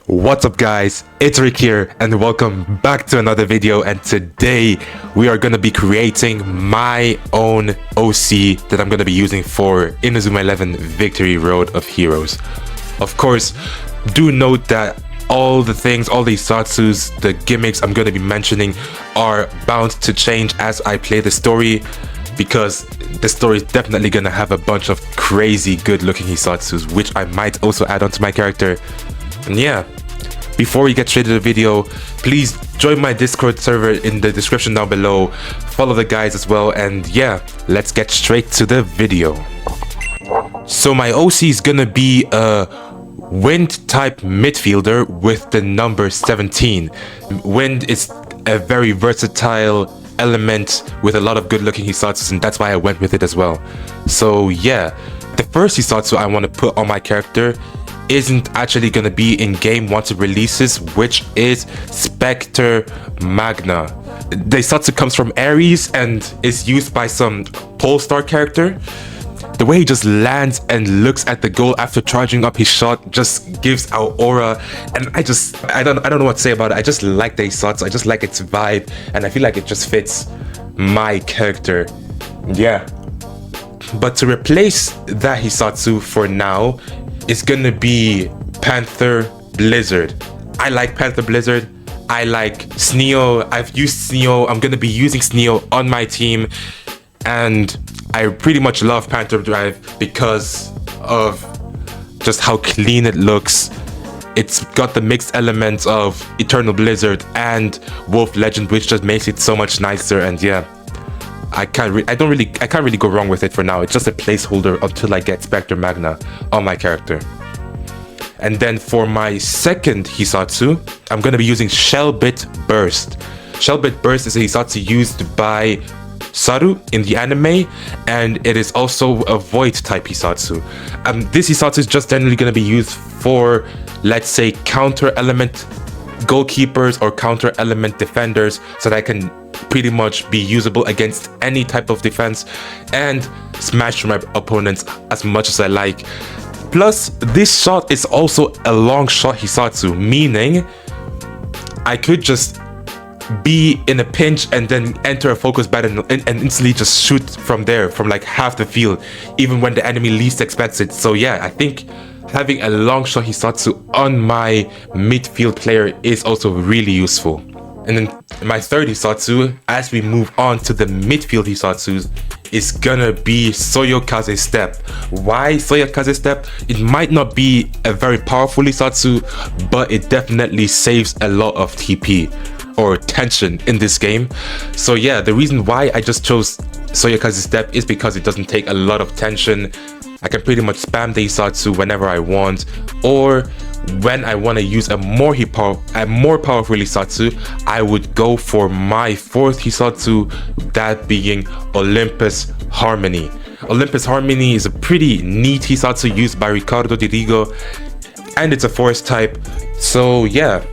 What's up guys, it's Rick here and welcome back to another video, and today we are going to be creating my own OC that I'm going to be using for Inazuma 11 Victory Road of Heroes. Of course, do note that all the hissatsus, the gimmicks I'm going to be mentioning are bound to change as I play the story, because the story is definitely going to have a bunch of crazy good looking hissatsus, which I might also add onto my character. And yeah, before we get straight to the video, please join my Discord server in the description down below, follow the guys as well, and yeah, let's get straight to the video. So my OC is gonna be a wind type midfielder with the number 17. Wind is a very versatile element with a lot of good looking hissatsus, and that's why I went with it as well. So yeah, the first hissatsu I want to put on my character isn't actually going to be in game once it releases, which is Spectre Magna. The hissatsu comes from Ares and is used by some Polestar character. The way he just lands and looks at the goal after charging up his shot just gives out aura, and I don't know what to say about it. I just like the hissatsu, I just like its vibe, and I feel like it just fits my character. Yeah. But to replace that hissatsu for now, it's gonna be Panther Blizzard. I like Panther Blizzard. I like Sneo. I've used Sneo. I'm gonna be using Sneo on my team, and I pretty much love Panther Drive because of just how clean it looks. It's got the mixed elements of Eternal Blizzard and Wolf Legend, which just makes it so much nicer. And yeah, I can't really go wrong with it for now. It's just a placeholder until I get Spectre Magna on my character. And then for my second hissatsu, I'm going to be using Shellbit Burst. Shellbit Burst is a hissatsu used by Saru in the anime, and it is also a void type hissatsu. This hissatsu is just generally going to be used for, let's say, counter element goalkeepers or counter element defenders, so that I can pretty much be usable against any type of defense and smash my opponents as much as I like. Plus, this shot is also a long shot hissatsu, meaning I could just be in a pinch and then enter a focus battle and instantly just shoot from there, from like half the field, even when the enemy least expects it. So yeah, I think having a long shot hissatsu on my midfield player is also really useful. And then my third hissatsu, as we move on to the midfield hissatsus, is gonna be Soyokaze Step. Why Soyokaze Step? It might not be a very powerful hissatsu, but it definitely saves a lot of TP or tension in this game. So yeah, the reason why I just chose Soyokaze Step is because it doesn't take a lot of tension. I can pretty much spam the hissatsu whenever I want, or when I want to use a more powerful hissatsu, I would go for my fourth hissatsu, that being Olympus Harmony. Olympus Harmony is a pretty neat hissatsu used by Ricardo Dirigo, and it's a force type. So yeah,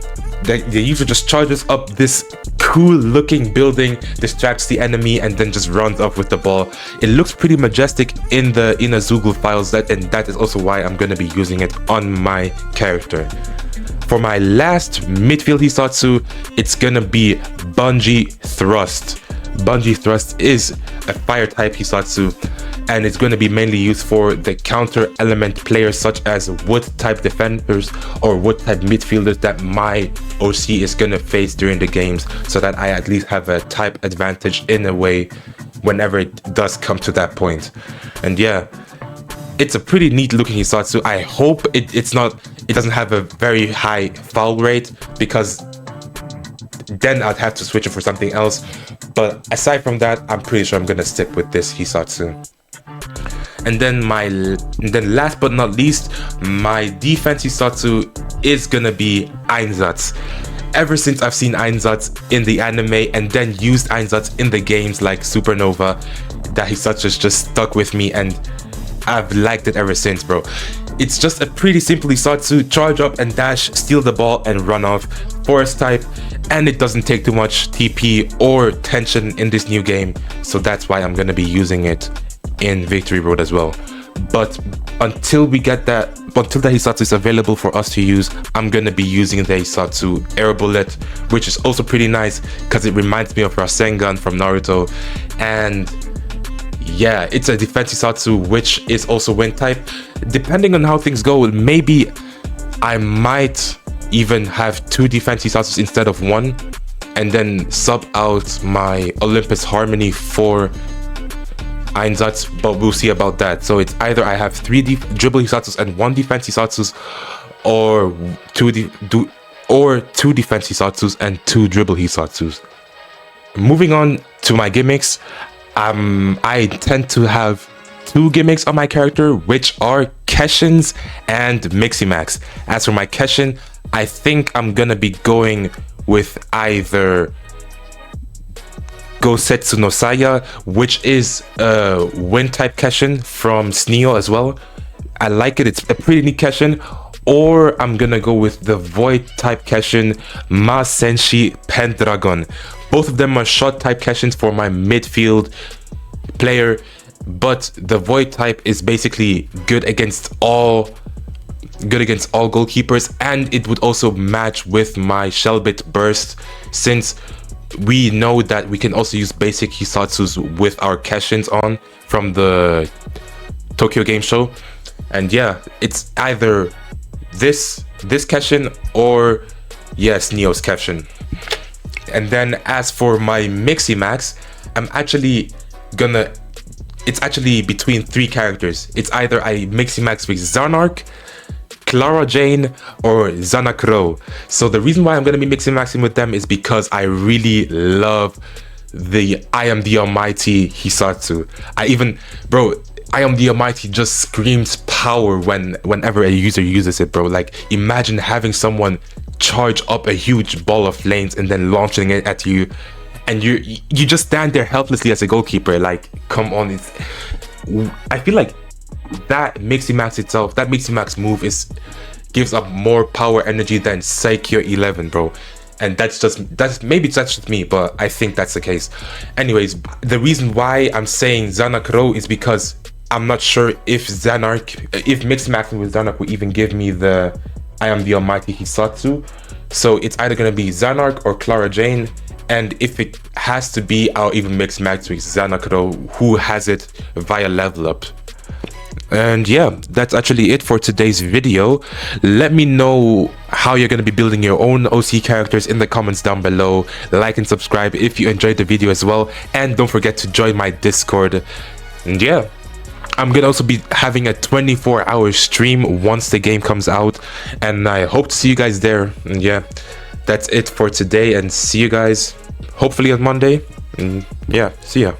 the user just charges up this cool looking building, distracts the enemy, and then just runs off with the ball. It looks pretty majestic in the Inazuma files, and that is also why I'm going to be using it on my character. For my last midfield hissatsu, it's going to be Bungee Thrust. Bungee Thrust is a fire type hissatsu, and it's going to be mainly used for the counter element players such as wood type defenders or wood type midfielders that my OC is going to face during the games, so that I at least have a type advantage in a way whenever it does come to that point. And yeah, it's a pretty neat looking hissatsu. I hope it doesn't have a very high foul rate, because then I'd have to switch it for something else. But aside from that, I'm pretty sure I'm gonna stick with this hissatsu. And then last but not least, my defense hissatsu is gonna be Einsatz. Ever since I've seen Einsatz in the anime and then used Einsatz in the games like Supernova, that hissatsu just stuck with me, and I've liked it ever since, bro. It's just a pretty simple hissatsu: charge up and dash, steal the ball and run off. Forest type, and it doesn't take too much TP or tension in this new game, so that's why I'm gonna be using it in Victory Road as well. but until we get that, until the hissatsu is available for us to use, I'm gonna be using the hissatsu air bullet, which is also pretty nice because it reminds me of Rasengan from Naruto. And yeah, it's a defense hissatsu, which is also wind type. Depending on how things go, maybe I might even have 2 defense hissatsus instead of 1, and then sub out my Olympus Harmony for Einsatz, but we'll see about that. So it's either I have 3 dribble hissatsus and 1 defense hissatsus, or 2 defense hissatsus and 2 dribble hissatsus. Moving on to my gimmicks, I tend to have 2 gimmicks on my character, which are Keshin's and Miximax. As for my Keshin, I think I'm gonna be going with either Gosetsu no Saya, which is a wind type Keshin from Sneo as well. I like it, it's a pretty neat Keshin. Or I'm gonna go with the void type Keshin, Ma Senshi Pendragon. Both of them are shot type Keshins for my midfield player, but the void type is basically good against all goalkeepers, and it would also match with my Shellbit burst, since we know that we can also use basic hissatsus with our Keshins on from the Tokyo Game Show. And yeah, it's either this Keshin or yes, Neo's Keshin. And then as for my Miximax, it's actually between 3 characters. It's either I Miximax with Zarnark, Clara Jane, or Zanakro. So the reason why I'm gonna be Miximaxing with them is because I really love the I Am the Almighty hissatsu. I Am the Almighty just screams power whenever a user uses it, bro. Like, imagine having someone charge up a huge ball of flames and then launching it at you, and you just stand there helplessly as a goalkeeper. Like, come on. I feel like that Miximax itself, that Miximax move gives up more power energy than Saikyo 11, bro. And that's just me, but I think that's the case. Anyways, the reason why I'm saying Zanakro is because I'm not sure if Miximaxing with Zanark will even give me the I Am the Almighty hissatsu. So it's either gonna be Zanark or Clara Jane, and if it has to be, I'll even Miximax with Zanakro, who has it via level up. And yeah, that's actually it for today's video. Let me know how you're going to be building your own OC characters in the comments down below. Like and subscribe if you enjoyed the video as well, and don't forget to join my Discord. And yeah, I'm gonna also be having a 24-hour stream once the game comes out, and I hope to see you guys there. And yeah, that's it for today, and see you guys hopefully on Monday. And yeah, see ya.